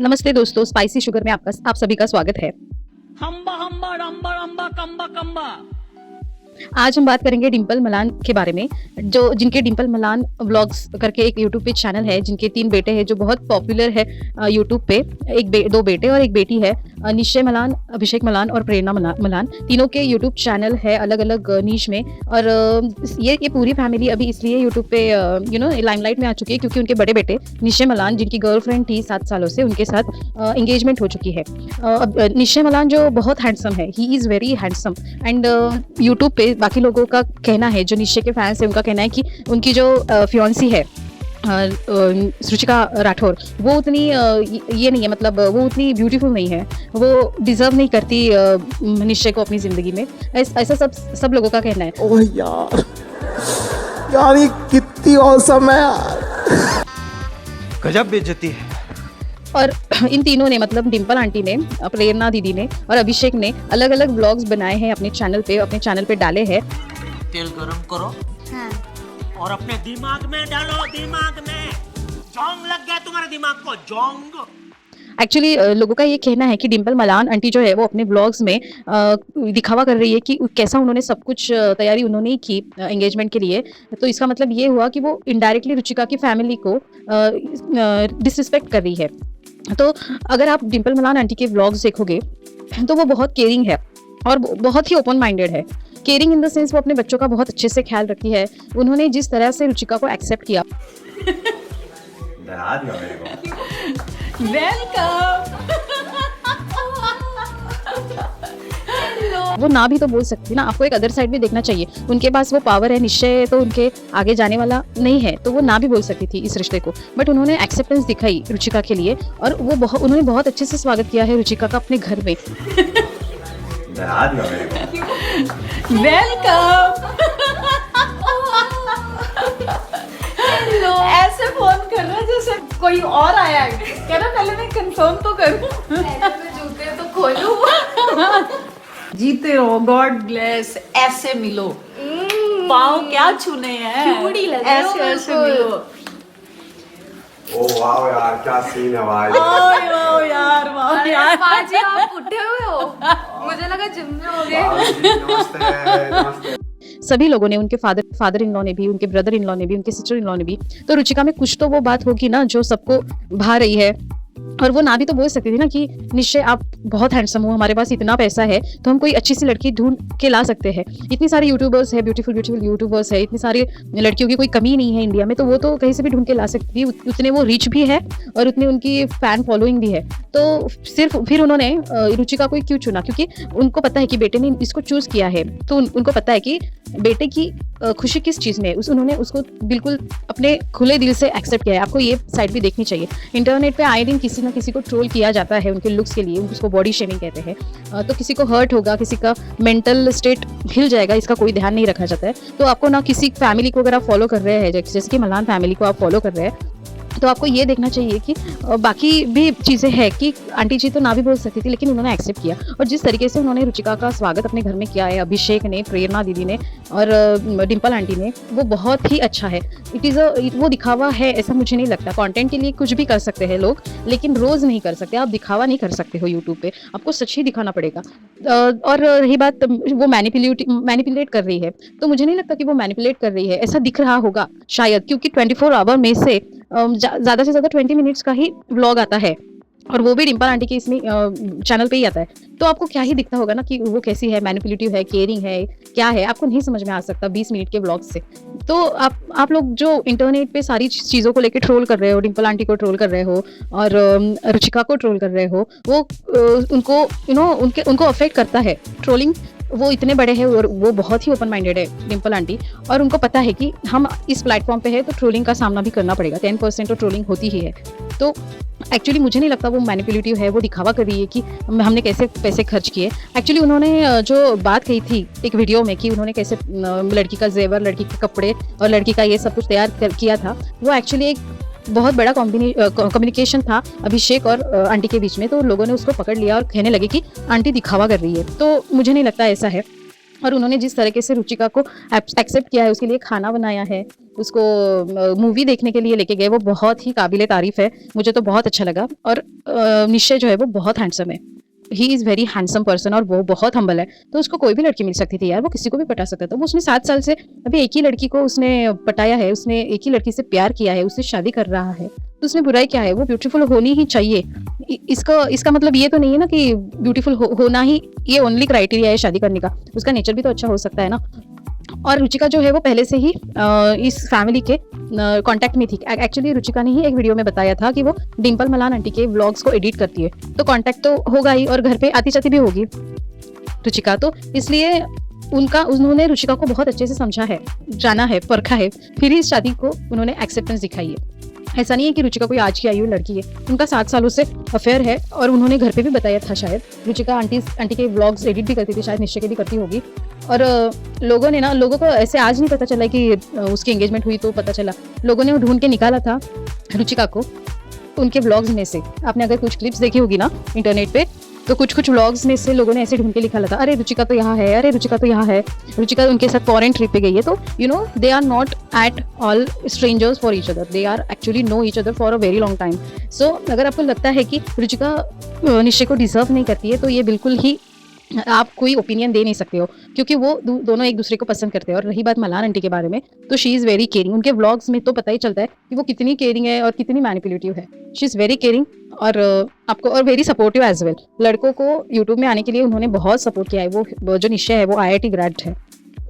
नमस्ते दोस्तों, spicy sugar में आप सभी का स्वागत है। हम्बा हम्बा डम्बा डम्बा कम्बा कम्बा। आज हम बात करेंगे डिंपल मलान के बारे में, जिनके डिंपल मलान व्लॉग्स करके एक यूट्यूब पे चैनल है, जिनके 3 बेटे हैं जो बहुत पॉपुलर है यूट्यूब पे। 2 बेटे और 1 बेटी है, निश्चय मलान, अभिषेक मलान और प्रेरणा मलान। तीनों के यूट्यूब चैनल है अलग अलग नीश में। और ये पूरी फैमिली अभी इसलिए यूट्यूब पे लाइमलाइट में आ चुकी है क्योंकि उनके बड़े बेटे निश्चय मलान, जिनकी गर्लफ्रेंड थी 7 सालों से, उनके साथ एंगेजमेंट हो चुकी है। निश्चय मलान जो बहुत हैंडसम है, he is very handsome. And YouTube पे बाकी लोगों का कहना है, जो निश्चय के फैंस है उनका कहना है कि उनकी जो फियांसी है रुचिका राठौर, वो उतनी ये नहीं है, मतलब वो उतनी ब्यूटीफुल नहीं है, वो डिजर्व नहीं करती निश्चय को अपनी जिंदगी में। ऐसा सब लोगों का कहना है। ओह यार ये कितनी औसम है यार, गजब बेइज्जती है। और इन तीनों ने, मतलब डिंपल आंटी ने, प्रेरणा दीदी ने और अभिषेक ने अलग अलग ब्लॉग्स बनाए हैं अपने चैनल पे डाले हैं। तेल गरम करो। हाँ। और अपने दिमाग में डालो, दिमाग में जोंग लग गया तुम्हारे दिमाग को, जोंग। एक्चुअली लोगों का ये कहना है कि डिंपल मलान आंटी जो है वो अपने ब्लॉग्स में दिखावा कर रही है कि कैसा उन्होंने सब कुछ तैयारी उन्होंने ही की एंगेजमेंट के लिए। तो इसका मतलब ये हुआ कि वो इनडायरेक्टली रुचिका की फैमिली को डिसरिस्पेक्ट कर रही है। तो अगर आप डिंपल मलान आंटी के व्लॉग्स देखोगे तो वो बहुत केयरिंग है और बहुत ही ओपन माइंडेड है। केयरिंग इन द सेंस वो अपने बच्चों का बहुत अच्छे से ख्याल रखती है। उन्होंने जिस तरह से रुचिका को एक्सेप्ट किया, वो ना भी तो बोल सकती ना। आपको एक अदर साइड भी देखना चाहिए, उनके पास वो पावर है, निश्चय तो उनके आगे जाने वाला नहीं है, तो वो ना भी बोल सकती थी इस रिश्ते को। बट उन्होंने एक्सेप्टेंस दिखाई रुचिका के लिए और उन्होंने बहुत अच्छे से स्वागत किया है रुचिका का अपने घर में। वेलकम। ऐसे फोन कर रहा है जैसे कोई और आया है। कह रहा पहले मैं कंफर्म तो करूं। जूते तो खोलूं। जीते रहो, गॉड ब्लेस। ऐसे मिलो, पाँव क्या छूने हैं, ऐसे मिलो। ओह वाह यार क्या सीन है भाई। ओ यार वाह यार, पाजी आप उठे हुए हो? मुझे लगा जिम में हो गए। नमस्ते। सभी लोगों ने, उनके फादर इन लॉ ने भी, उनके ब्रदर इन लॉ ने भी, उनके सिस्टर इन लॉ ने भी। तो रुचिका में कुछ तो वो बात होगी ना जो सबको भा रही है। और वो ना भी तो बोल सकती थी ना कि निश्चय आप बहुत हैंडसम हो, हमारे पास इतना पैसा है तो हम कोई अच्छी सी लड़की ढूंढ के ला सकते हैं। इतनी सारी यूट्यूबर्स है, ब्यूटीफुल यूट्यूबर्स है, इतनी सारी लड़कियों की कोई कमी नहीं है इंडिया में, तो वो तो कहीं से भी ढूंढ के ला सकती थी। उतने वो रिच भी है और उतनी उनकी फैन फॉलोइंग भी है। तो सिर्फ फिर उन्होंने रुचिका को क्यों चुना? क्योंकि उनको पता है कि बेटे ने इसको चूज किया है, तो उनको पता है कि बेटे की खुशी किस चीज़ में है। उन्होंने उसको बिल्कुल अपने खुले दिल से एक्सेप्ट किया है। आपको ये साइड भी देखनी चाहिए। इंटरनेट पे आए दिन किसी ना किसी को ट्रोल किया जाता है उनके लुक्स के लिए, उसको बॉडी शेमिंग कहते हैं। तो किसी को हर्ट होगा, किसी का मेंटल स्टेट हिल जाएगा, इसका कोई ध्यान नहीं रखा जाता है। तो आपको ना, किसी फैमिली को अगर आप फॉलो कर रहे हैं, जैसे कि मलान फैमिली को आप फॉलो कर रहे हैं, तो आपको ये देखना चाहिए कि बाकी भी चीज़ें हैं कि आंटी जी तो ना भी बोल सकती थी, लेकिन उन्होंने एक्सेप्ट किया। और जिस तरीके से उन्होंने रुचिका का स्वागत अपने घर में किया है, अभिषेक ने, प्रेरणा दीदी ने और डिंपल आंटी ने, वो बहुत ही अच्छा है। वो दिखावा है ऐसा मुझे नहीं लगता। कंटेंट के लिए कुछ भी कर सकते हैं लोग, लेकिन रोज़ नहीं कर सकते। आप दिखावा नहीं कर सकते हो यूट्यूब पे, आपको सच ही दिखाना पड़ेगा। और रही बात, वो मैनिपुलेट कर रही है, तो मुझे नहीं लगता कि वो मैनिपुलेट कर रही है। ऐसा दिख रहा होगा शायद, क्योंकि 24 आवर में से ज़्यादा से ज़्यादा 20 मिनट्स का ही व्लॉग आता है, और वो भी डिंपल आंटी के इसमें चैनल पे ही आता है। तो आपको क्या ही दिखता होगा ना कि वो कैसी है, मैनिपुलेटिव है, केयरिंग है, क्या है, आपको नहीं समझ में आ सकता 20 मिनट के व्लॉग से। तो आप लोग जो इंटरनेट पे सारी चीज़ों को लेके ट्रोल कर रहे हो, डिंपल आंटी को ट्रोल कर रहे हो और रुचिका को ट्रोल कर रहे हो, वो उनको उनको अफेक्ट करता है ट्रोलिंग। वो इतने बड़े हैं और वो बहुत ही ओपन माइंडेड है डिंपल आंटी, और उनको पता है कि हम इस प्लेटफॉर्म पे है तो ट्रोलिंग का सामना भी करना पड़ेगा। 10% तो ट्रोलिंग होती ही है। तो एक्चुअली मुझे नहीं लगता वो मैनिपुलेटिव है, वो दिखावा कर रही है कि हमने कैसे पैसे खर्च किए। एक्चुअली उन्होंने जो बात कही थी एक वीडियो में कि उन्होंने कैसे लड़की का जेवर, लड़की के कपड़े और लड़की का ये सब कुछ तैयार किया था, वो एक्चुअली एक बहुत बड़ा कम्युनिकेशन था अभिषेक और आंटी के बीच में। तो लोगों ने उसको पकड़ लिया और कहने लगे कि आंटी दिखावा कर रही है। तो मुझे नहीं लगता ऐसा है। और उन्होंने जिस तरीके से रुचिका को एक्सेप्ट किया है, उसके लिए खाना बनाया है, उसको मूवी देखने के लिए लेके गए, वो बहुत ही काबिले तारीफ है। मुझे तो बहुत अच्छा लगा। और निश्चय जो है वो बहुत हैंडसम है, he is very handsome person, और वो बहुत हम्बल है। तो उसको कोई भी लड़की मिल सकती थी यार, वो किसी को भी पटा सकता था। वो उसने 7 साल से अभी एक ही लड़की को उसने पटाया है, उसने एक ही लड़की से प्यार किया है, उससे शादी कर रहा है, तो उसमें बुराई क्या है? वो ब्यूटीफुल होनी ही चाहिए। इसका मतलब ये तो नहीं है ना कि ब्यूटीफुल होना ही ये ओनली क्राइटेरिया है शादी करने का, उसका नेचर भी तो अच्छा हो सकता है ना। और रुचिका जो है वो पहले से ही इस फैमिली के कांटेक्ट में थी। एक्चुअली रुचिका ने ही एक वीडियो में बताया था कि वो डिम्पल मलान आंटी के व्लॉग्स को एडिट करती है, तो कांटेक्ट तो होगा ही, और घर पे आती जाती भी होगी रुचिका, तो इसलिए उन्होंने रुचिका को बहुत अच्छे से समझा है, जाना है, परखा है, फिर इस शादी को उन्होंने एक्सेप्टेंस दिखाई है। ऐसा नहीं है कि रुचिका कोई आज की आई हुई लड़की है, उनका 7 सालों से अफेयर है, और उन्होंने घर पे भी बताया था शायद। रुचिका आंटी के व्लॉग्स एडिट भी करती थी, शायद निश्चय के भी करती होगी। और लोगों को ऐसे आज नहीं पता चला कि उसकी एंगेजमेंट हुई, तो पता चला लोगों ने ढूंढ के निकाला था रुचिका को उनके व्लॉग्स में से। आपने अगर कुछ क्लिप्स देखी होगी ना इंटरनेट पे, तो कुछ व्लॉग्स में से लोगों ने ऐसे ढूंढ के लिखा था, अरे रुचिका तो यहाँ है, अरे रुचिका तो यहाँ है, रुचिका उनके साथ फॉरेन ट्रिप पे गई है। तो they are not at all strangers for each other, they are actually know each other for a very long time. So अगर आपको लगता है कि रुचिका निश्चय को डिजर्व नहीं करती है, तो ये बिल्कुल ही आप कोई ओपिनियन दे नहीं सकते हो, क्योंकि वो दोनों एक दूसरे को पसंद करते हैं। और रही बात मलान आंटी के बारे में, तो शी इज़ वेरी केयरिंग। उनके व्लॉग्स में तो पता ही चलता है कि वो कितनी केयरिंग है और कितनी मैनिपुलेटिव है। शी इज़ वेरी केयरिंग और आपको और वेरी सपोर्टिव एज वेल। लड़कों को यूट्यूब में आने के लिए उन्होंने बहुत सपोर्ट किया है। वो जो निश्चय है वो IIT ग्रेड है,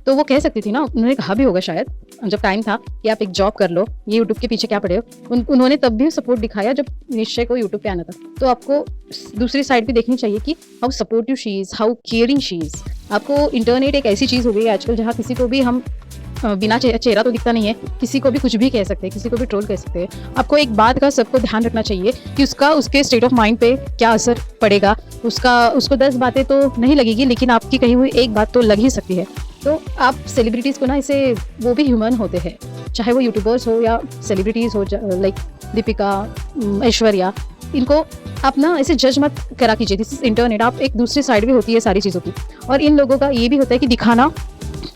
तो वो कह सकती थी ना, उन्होंने कहा भी होगा शायद जब टाइम था कि आप एक जॉब कर लो, ये यूट्यूब के पीछे क्या पड़े हो। उन्होंने तब भी सपोर्ट दिखाया जब निश्चय को यूट्यूब पे आना था। तो आपको दूसरी साइड भी देखनी चाहिए कि how supportive she is, how caring she is. आपको इंटरनेट एक ऐसी चीज़ हो गई है आजकल जहाँ किसी को भी हम बिना चेहरा तो दिखता नहीं है, किसी को भी कुछ भी कह सकते हैं, किसी को भी ट्रोल कह सकते हैं। आपको एक बात का सबको ध्यान रखना चाहिए कि उसके स्टेट ऑफ माइंड पे क्या असर पड़ेगा। उसको 10 बातें तो नहीं लगेगी, लेकिन आपकी कही हुई एक बात तो लग ही सकती है। तो आप सेलिब्रिटीज़ को ना, इसे वो भी ह्यूमन होते हैं, चाहे वो यूट्यूबर्स हो या सेलिब्रिटीज़ हो, लाइक दीपिका, ऐश्वर्या, इनको आप ना ऐसे जज मत करा कीजिए। दिस इज इंटरनेट, आप एक दूसरी साइड भी होती है सारी चीज़ों की। और इन लोगों का ये भी होता है कि दिखाना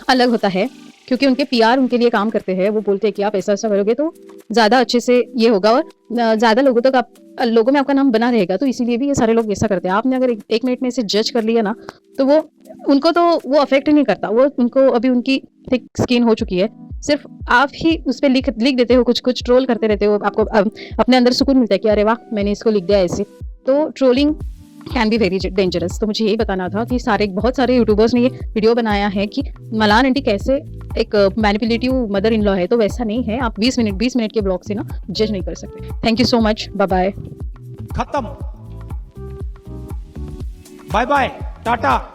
अलग होता है, क्योंकि उनके PR उनके लिए काम करते हैं। वो बोलते हैं कि आप ऐसा करोगे तो ज़्यादा अच्छे से ये होगा और ज़्यादा लोगों में आपका नाम बना रहेगा, तो इसीलिए भी ये सारे लोग ऐसा करते हैं। आपने अगर एक मिनट में इसे जज कर लिया ना, तो उनको तो वो अफेक्ट नहीं करता। उनको अभी उनकी थिक स्किन हो चुकी है, सिर्फ आप ही उस पर लिख देते हो, कुछ ट्रोल करते रहते हो, आपको अपने अंदर सुकून मिलता है कि अरे वाह मैंने इसको लिख दिया ऐसे। तो trolling can be very dangerous. तो मुझे यही बताना था कि बहुत सारे यूट्यूबर्स ने ये वीडियो बनाया है कि मलान आंटी कैसे एक मैनिपुलेटिव मदर इन लॉ है, तो वैसा नहीं है। आप 20 मिनट के ब्लॉग से ना जज नहीं कर सकते। Thank you so much, bye bye. खत्म, बाय बाय, टाटा।